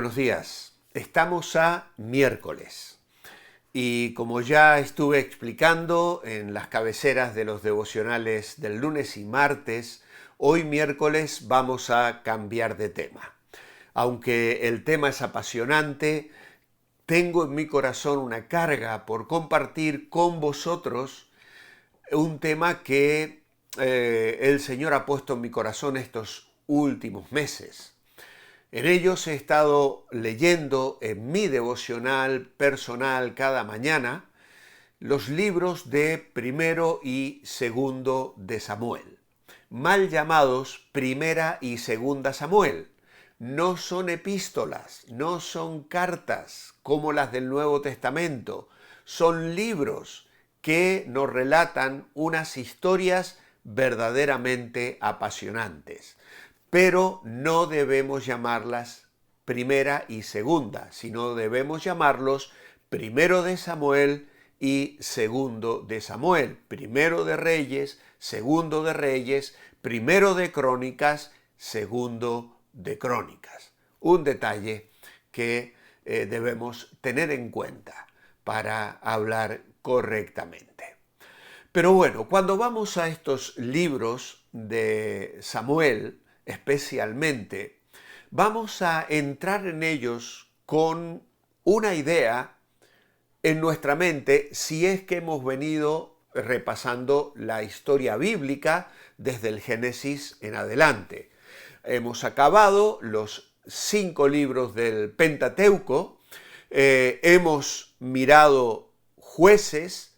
Buenos días. Estamos a miércoles y como ya estuve explicando en las cabeceras de los devocionales del lunes y martes, hoy miércoles vamos a cambiar de tema. Aunque el tema es apasionante, tengo en mi corazón una carga por compartir con vosotros un tema que el Señor ha puesto en mi corazón estos últimos meses. En ellos he estado leyendo en mi devocional personal cada mañana los libros de Primero y Segundo de Samuel, mal llamados Primera y Segunda Samuel. No son epístolas, no son cartas como las del Nuevo Testamento, son libros que nos relatan unas historias verdaderamente apasionantes. Pero no debemos llamarlas primera y segunda, sino debemos llamarlos primero de Samuel y segundo de Samuel, primero de Reyes, segundo de Reyes, primero de Crónicas, segundo de Crónicas. Un detalle que debemos tener en cuenta para hablar correctamente. Pero bueno, cuando vamos a estos libros de Samuel, especialmente, vamos a entrar en ellos con una idea en nuestra mente si es que hemos venido repasando la historia bíblica desde el Génesis en adelante. Hemos acabado los 5 libros del Pentateuco, hemos mirado Josué,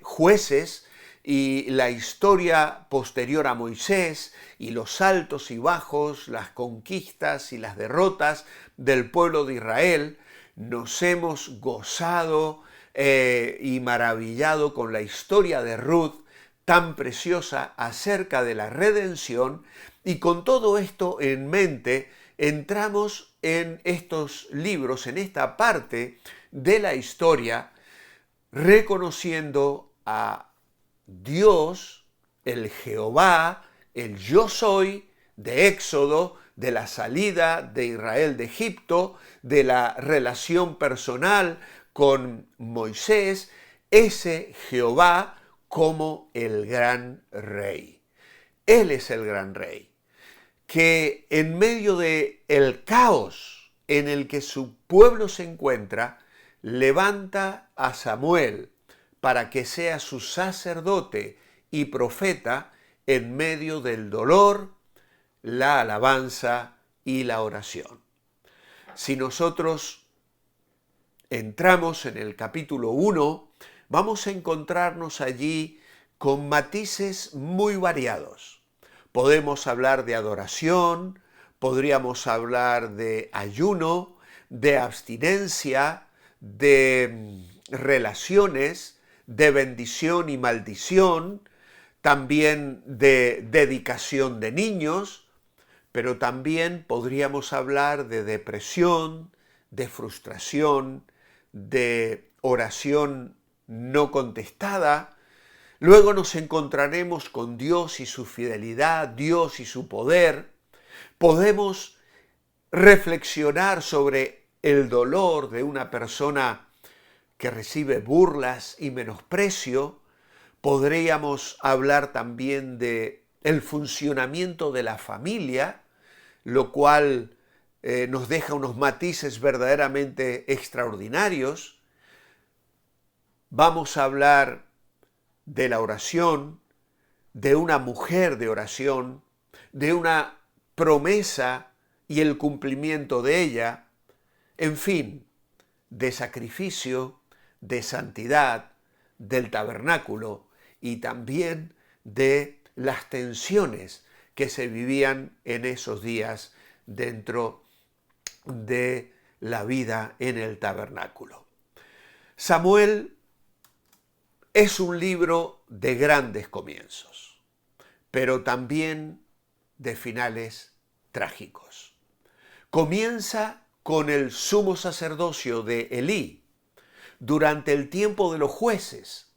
Jueces, y la historia posterior a Moisés y los altos y bajos, las conquistas y las derrotas del pueblo de Israel. Nos hemos gozado y maravillado con la historia de Ruth, tan preciosa acerca de la redención, y con todo esto en mente entramos en estos libros, en esta parte de la historia, reconociendo a Dios, el Jehová, el Yo Soy de Éxodo, de la salida de Israel de Egipto, de la relación personal con Moisés, ese Jehová como el gran rey. Él es el gran rey, que en medio de el caos en el que su pueblo se encuentra, levanta a Samuel para que sea su sacerdote y profeta en medio del dolor, la alabanza y la oración. Si nosotros entramos en el capítulo 1, vamos a encontrarnos allí con matices muy variados. Podemos hablar de adoración, podríamos hablar de ayuno, de abstinencia, de relaciones, de bendición y maldición, también de dedicación de niños, pero también podríamos hablar de depresión, de frustración, de oración no contestada. Luego nos encontraremos con Dios y su fidelidad, Dios y su poder. Podemos reflexionar sobre el dolor de una persona que recibe burlas y menosprecio. Podríamos hablar también de el funcionamiento de la familia, lo cual nos deja unos matices verdaderamente extraordinarios. Vamos a hablar de la oración, de una mujer de oración, de una promesa y el cumplimiento de ella, en fin, de sacrificio, de santidad, del tabernáculo y también de las tensiones que se vivían en esos días dentro de la vida en el tabernáculo. Samuel es un libro de grandes comienzos, pero también de finales trágicos. Comienza con el sumo sacerdocio de Elí durante el tiempo de los jueces,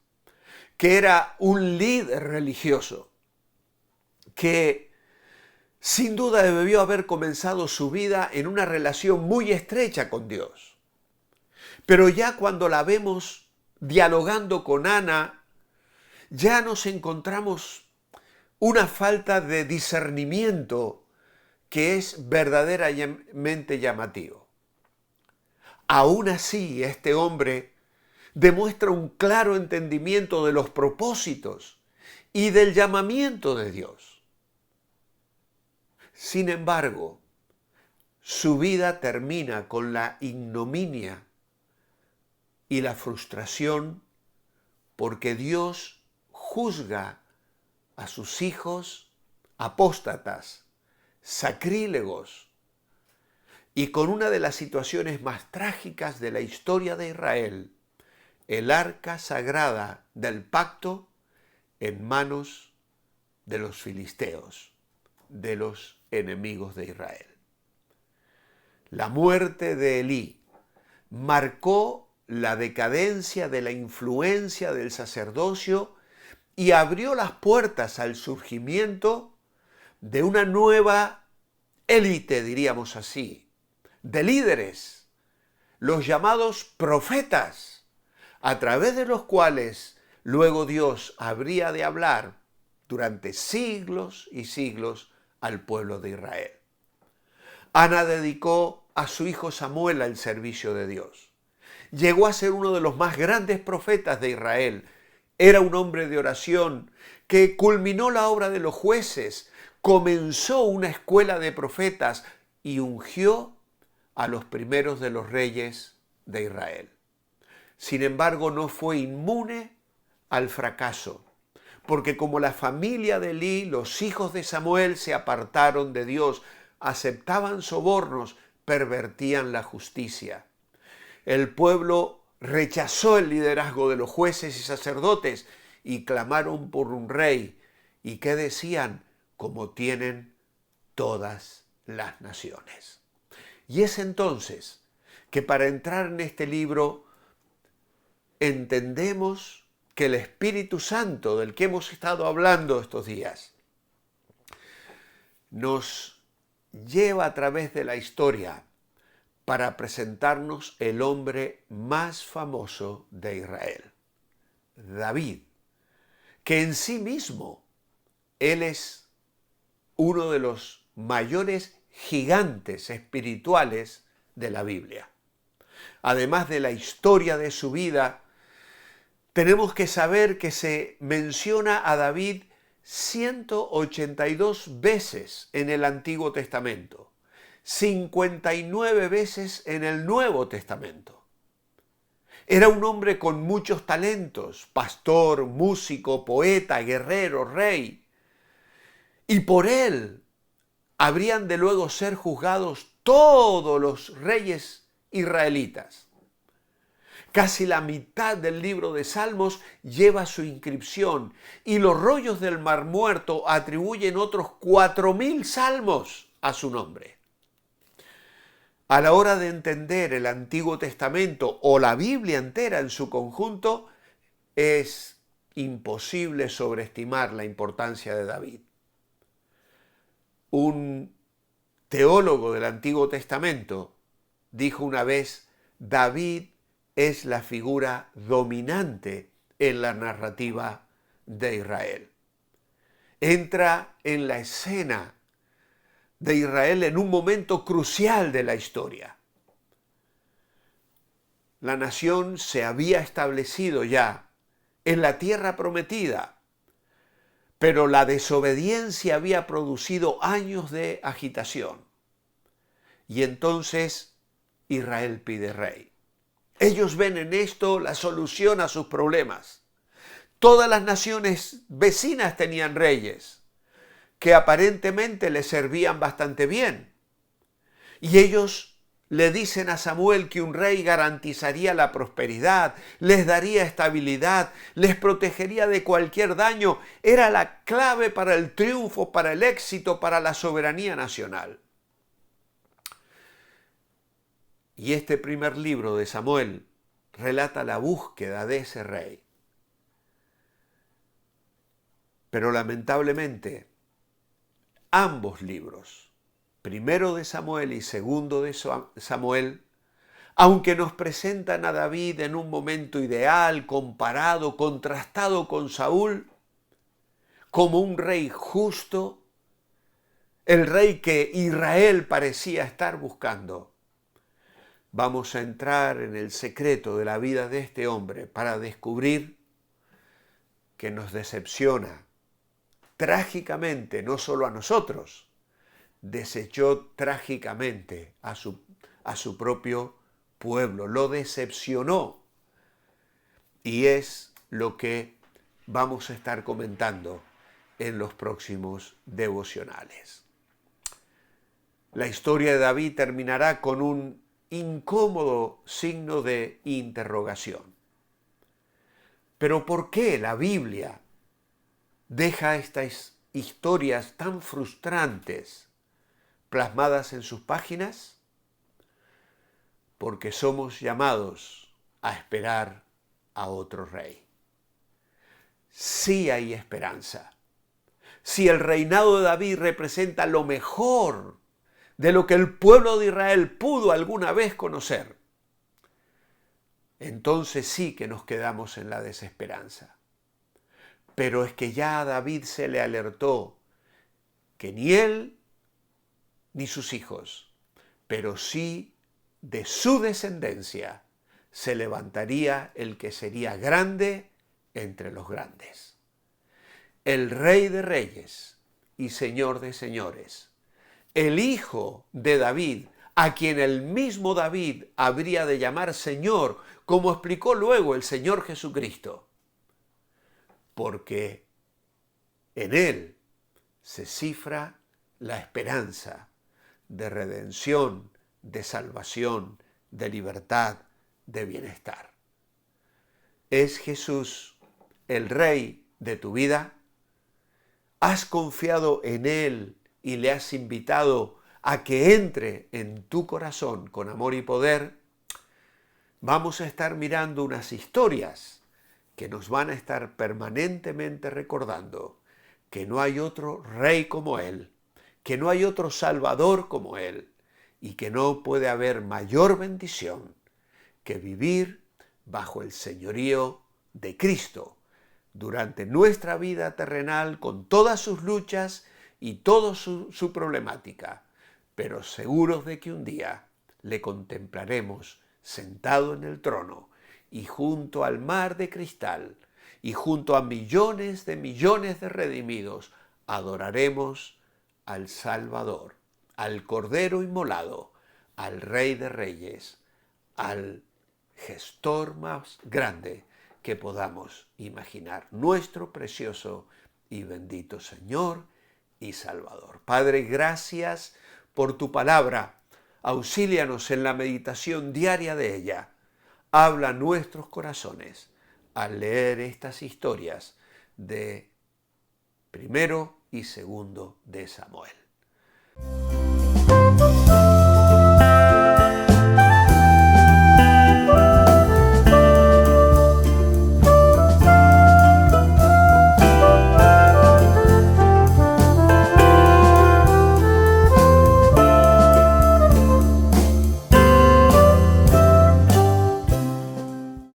que era un líder religioso que Sin duda debió haber comenzado su vida en una relación muy estrecha con Dios. Pero ya cuando la vemos dialogando con Ana, ya nos encontramos una falta de discernimiento que es verdaderamente llamativo. Aún así, este hombre demuestra un claro entendimiento de los propósitos y del llamamiento de Dios. Sin embargo, su vida termina con la ignominia y la frustración porque Dios juzga a sus hijos apóstatas, sacrílegos, y con una de las situaciones más trágicas de la historia de Israel, el arca sagrada del pacto en manos de los filisteos, de los enemigos de Israel. La muerte de Elí marcó la decadencia de la influencia del sacerdocio y abrió las puertas al surgimiento de una nueva élite, diríamos así, de líderes, los llamados profetas, a través de los cuales luego Dios habría de hablar durante siglos y siglos al pueblo de Israel. Ana dedicó a su hijo Samuel al servicio de Dios. Llegó a ser uno de los más grandes profetas de Israel. Era un hombre de oración que culminó la obra de los jueces, comenzó una escuela de profetas y ungió a los primeros de los reyes de Israel. Sin embargo, no fue inmune al fracaso, porque como la familia de Elí, los hijos de Samuel se apartaron de Dios, aceptaban sobornos, pervertían la justicia. El pueblo rechazó el liderazgo de los jueces y sacerdotes y clamaron por un rey. ¿Y qué decían? Como tienen todas las naciones. Y es entonces que para entrar en este libro entendemos que el Espíritu Santo del que hemos estado hablando estos días nos lleva a través de la historia para presentarnos el hombre más famoso de Israel, David, que en sí mismo él es uno de los mayores gigantes espirituales de la Biblia. Además de la historia de su vida, tenemos que saber que se menciona a David 182 veces en el Antiguo Testamento, 59 veces en el Nuevo Testamento. Era un hombre con muchos talentos, pastor, músico, poeta, guerrero, rey. Y por él habrían de luego ser juzgados todos los reyes israelitas. Casi la mitad del libro de Salmos lleva su inscripción y los rollos del Mar Muerto atribuyen otros 4.000 salmos a su nombre. A la hora de entender el Antiguo Testamento o la Biblia entera en su conjunto, es imposible sobreestimar la importancia de David. Un teólogo del Antiguo Testamento dijo una vez: David es la figura dominante en la narrativa de Israel. Entra en la escena de Israel en un momento crucial de la historia. La nación se había establecido ya en la tierra prometida, pero la desobediencia había producido años de agitación. Y entonces Israel pide rey. Ellos ven en esto la solución a sus problemas. Todas las naciones vecinas tenían reyes que aparentemente les servían bastante bien. Y ellos le dicen a Samuel que un rey garantizaría la prosperidad, les daría estabilidad, les protegería de cualquier daño. Era la clave para el triunfo, para el éxito, para la soberanía nacional. Y este primer libro de Samuel relata la búsqueda de ese rey. Pero lamentablemente, ambos libros, primero de Samuel y segundo de Samuel, aunque nos presentan a David en un momento ideal, comparado, contrastado con Saúl, como un rey justo, el rey que Israel parecía estar buscando, vamos a entrar en el secreto de la vida de este hombre para descubrir que nos decepciona trágicamente, no solo a nosotros, desechó trágicamente a su propio pueblo, lo decepcionó. Y es lo que vamos a estar comentando en los próximos devocionales. La historia de David terminará con un incómodo signo de interrogación. ¿Pero por qué la Biblia deja estas historias tan frustrantes plasmadas en sus páginas? Porque somos llamados a esperar a otro rey. Sí hay esperanza. Si el reinado de David representa lo mejor de lo que el pueblo de Israel pudo alguna vez conocer, entonces sí que nos quedamos en la desesperanza. Pero es que ya a David se le alertó que ni él ni sus hijos, pero sí de su descendencia, se levantaría el que sería grande entre los grandes. El Rey de Reyes y Señor de Señores, el Hijo de David, a quien el mismo David habría de llamar Señor, como explicó luego el Señor Jesucristo, porque en Él se cifra la esperanza de redención, de salvación, de libertad, de bienestar. ¿Es Jesús el Rey de tu vida? ¿Has confiado en Él y le has invitado a que entre en tu corazón con amor y poder? Vamos a estar mirando unas historias que nos van a estar permanentemente recordando que no hay otro Rey como Él, que no hay otro Salvador como Él, y que no puede haber mayor bendición que vivir bajo el señorío de Cristo durante nuestra vida terrenal con todas sus luchas y toda su problemática, pero seguros de que un día le contemplaremos sentado en el trono y junto al mar de cristal y junto a millones de redimidos adoraremos al Salvador, al Cordero inmolado, al Rey de Reyes, al gestor más grande que podamos imaginar, nuestro precioso y bendito Señor y Salvador. Padre, gracias por tu palabra. Auxílianos en la meditación diaria de ella. Habla a nuestros corazones al leer estas historias de primero y segundo de Samuel.